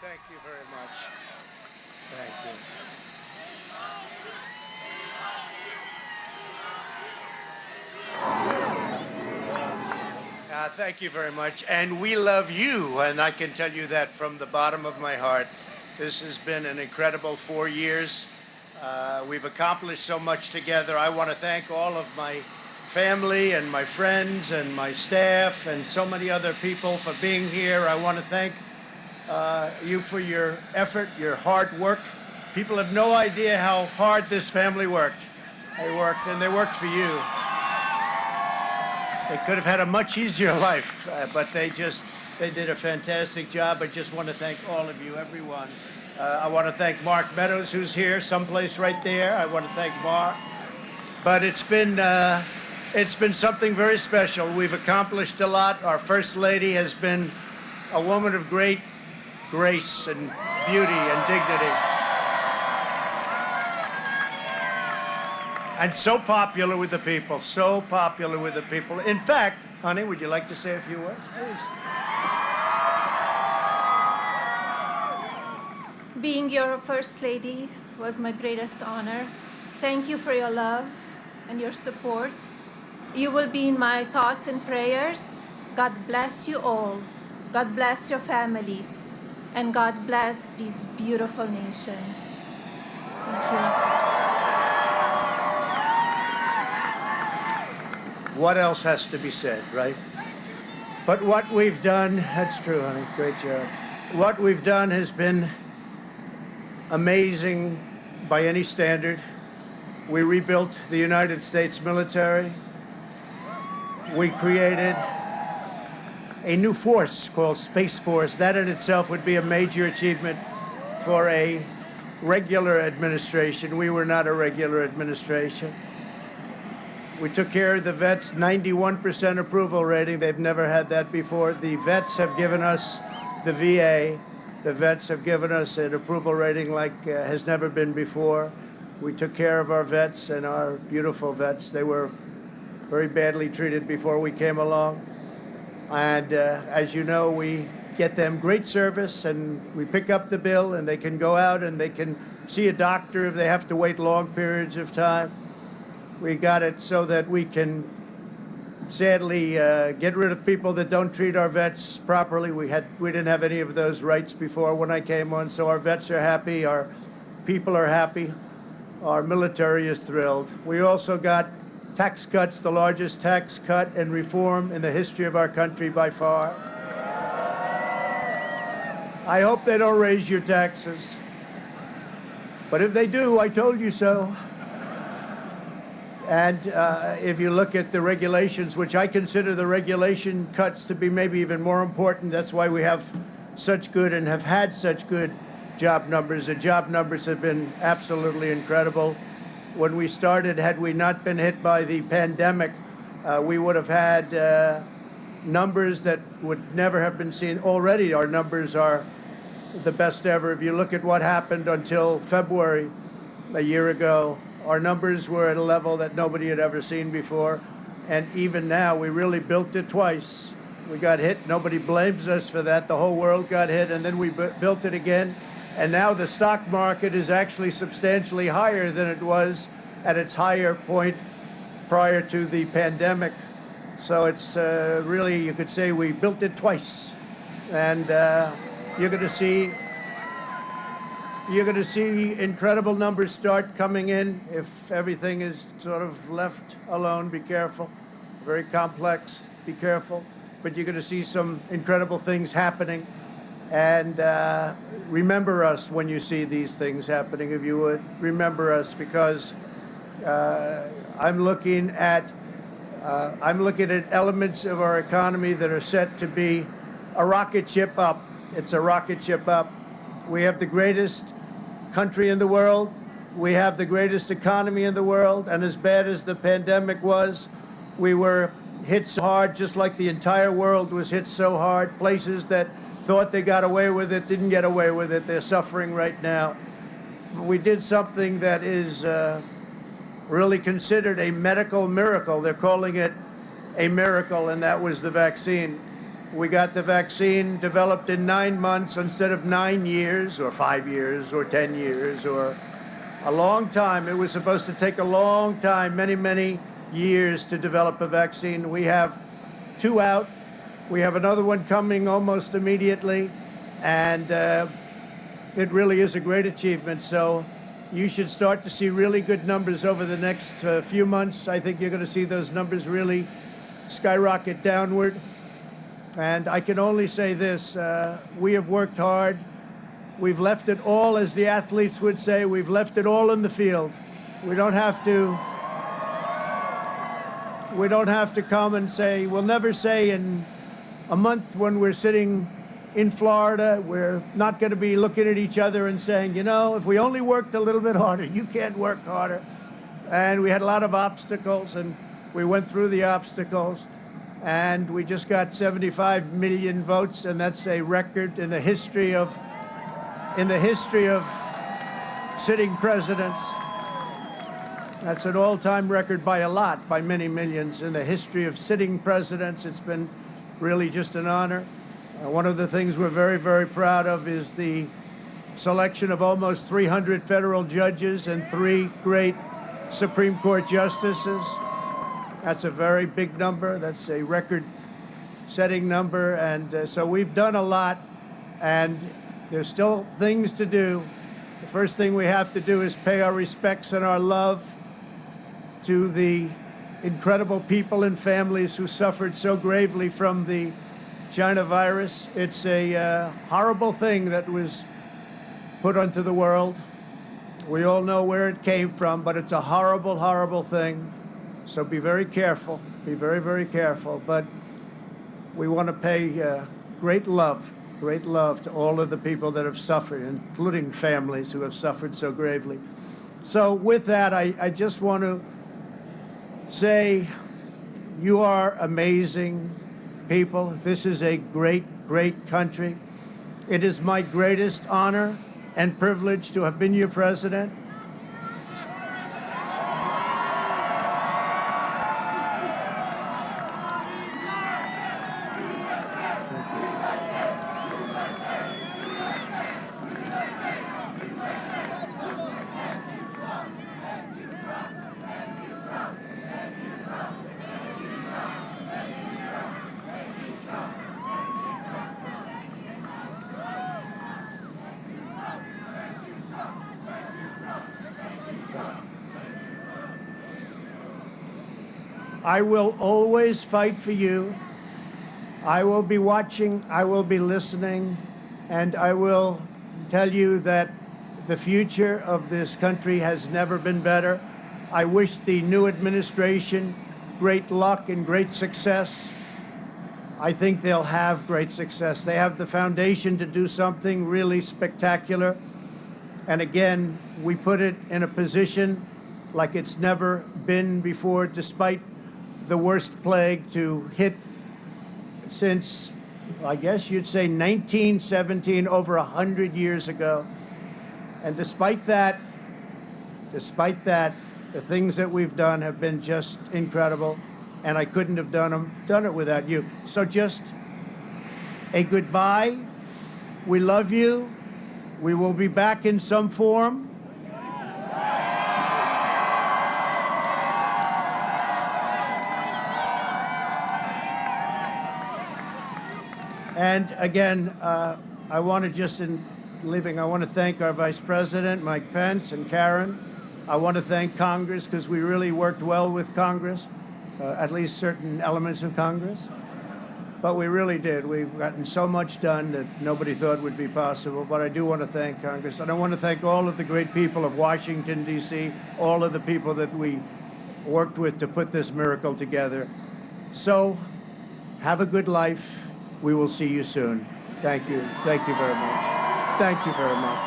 Thank you very much. Thank you. Thank you very much. And we love you, and I can tell you that from the bottom of my heart. This has been an incredible 4 years. We've accomplished so much together. I want to thank all of my family and my friends and my staff and so many other people for being here. I want to thank you for your effort, your hard work. People have no idea how hard this family worked. They worked, and they worked for you. They could have had a much easier life, but they did a fantastic job. I just want to thank all of you, everyone. I want to thank Mark Meadows, who's here, someplace right there. I want to thank Mark. But it's been something very special. We've accomplished a lot. Our First Lady has been a woman of great grace and beauty and dignity. And so popular with the people, so popular with the people. In fact, honey, would you like to say a few words, please? Being your First Lady was my greatest honor. Thank you for your love and your support. You will be in my thoughts and prayers. God bless you all. God bless your families. And God bless this beautiful nation. Thank you. What else has to be said, right? But what we've done, that's true, honey, great job. What we've done has been amazing by any standard. We rebuilt the United States military. We created a new force called Space Force. That in itself would be a major achievement for a regular administration. We were not a regular administration. We took care of the vets, 91% approval rating. They've never had that before. The vets have given us, the VA, the vets have given us an approval rating like has never been before. We took care of our vets and our beautiful vets. They were very badly treated before we came along. And as you know, we get them great service, and we pick up the bill, and they can go out and they can see a doctor if they have to wait long periods of time. We got it so that we can sadly get rid of people that don't treat our vets properly. We didn't have any of those rights before when I came on, so our vets are happy, our people are happy, our military is thrilled. We also got tax cuts, the largest tax cut and reform in the history of our country by far. I hope they don't raise your taxes, but if they do, I told you so. And if you look at the regulations, which I consider the regulation cuts to be maybe even more important, that's why we have such good and have had such good job numbers. The job numbers have been absolutely incredible. When we started, had we not been hit by the pandemic, we would have had numbers that would never have been seen. Already our numbers are the best ever. If you look at what happened until February a year ago, our numbers were at a level that nobody had ever seen before. And even now, we really built it twice. We got hit. Nobody blames us for that. The whole world got hit, and then we built it again. And now the stock market is actually substantially higher than it was at its higher point prior to the pandemic. So it's really, you could say we built it twice. And you're going to see incredible numbers start coming in if everything is sort of left alone. Be careful. Very complex. Be careful. But you're going to see some incredible things happening. And remember us when you see these things happening, if you would. Remember us, because I'm looking at elements of our economy that are set to be a rocket ship up. It's a rocket ship up. We have the greatest country in the world. We have the greatest economy in the world. And as bad as the pandemic was, we were hit so hard, just like the entire world was hit so hard. Places that thought they got away with it didn't get away with it. They're suffering right now. We did something that is really considered a medical miracle. They're calling it a miracle, and that was the vaccine. We got the vaccine developed in 9 months instead of 9 years or 5 years or 10 years or a long time. It was supposed to take a long time, many, many years to develop a vaccine. We have 2 out. We have another one coming almost immediately. And it really is a great achievement. So you should start to see really good numbers over the next few months. I think you're going to see those numbers really skyrocket downward. And I can only say this, we have worked hard. We've left it all, as the athletes would say, we've left it all in the field. We don't have to come and say, we'll never say in a month when we're sitting in Florida, we're not going to be looking at each other and saying, you know, if we only worked a little bit harder, you can't work harder. And we had a lot of obstacles, and we went through the obstacles, and we just got 75 million votes, and that's a record in the history of sitting presidents. That's an all-time record by a lot, by many millions. In the history of sitting presidents, it's been really just an honor. One of the things we're very, very proud of is the selection of almost 300 federal judges and 3 great Supreme Court justices. That's a very big number. That's a record-setting number. And so we've done a lot, and there's still things to do. The first thing we have to do is pay our respects and our love to the incredible people and families who suffered so gravely from the China virus. It's a horrible thing that was put onto the world. We all know where it came from, but it's a horrible, horrible thing. So be very careful. Be very, very careful. But we want to pay great love to all of the people that have suffered, including families who have suffered so gravely. So with that, I just want to say you are amazing people. This is a great, great country. It is my greatest honor and privilege to have been your president. I will always fight for you. I will be watching, I will be listening, and I will tell you that the future of this country has never been better. I wish the new administration great luck and great success. I think they'll have great success. They have the foundation to do something really spectacular. And again, we put it in a position like it's never been before, despite the worst plague to hit since, I guess you'd say, 1917, over 100 years ago. And despite that, the things that we've done have been just incredible, and I couldn't have done it without you. So just a goodbye. We love you. We will be back in some form. And again, I want to just, in leaving, I want to thank our Vice President, Mike Pence, and Karen. I want to thank Congress, because we really worked well with Congress, at least certain elements of Congress. But we really did. We've gotten so much done that nobody thought would be possible. But I do want to thank Congress. And I want to thank all of the great people of Washington, D.C., all of the people that we worked with to put this miracle together. So have a good life. We will see you soon. Thank you. Thank you very much. Thank you very much.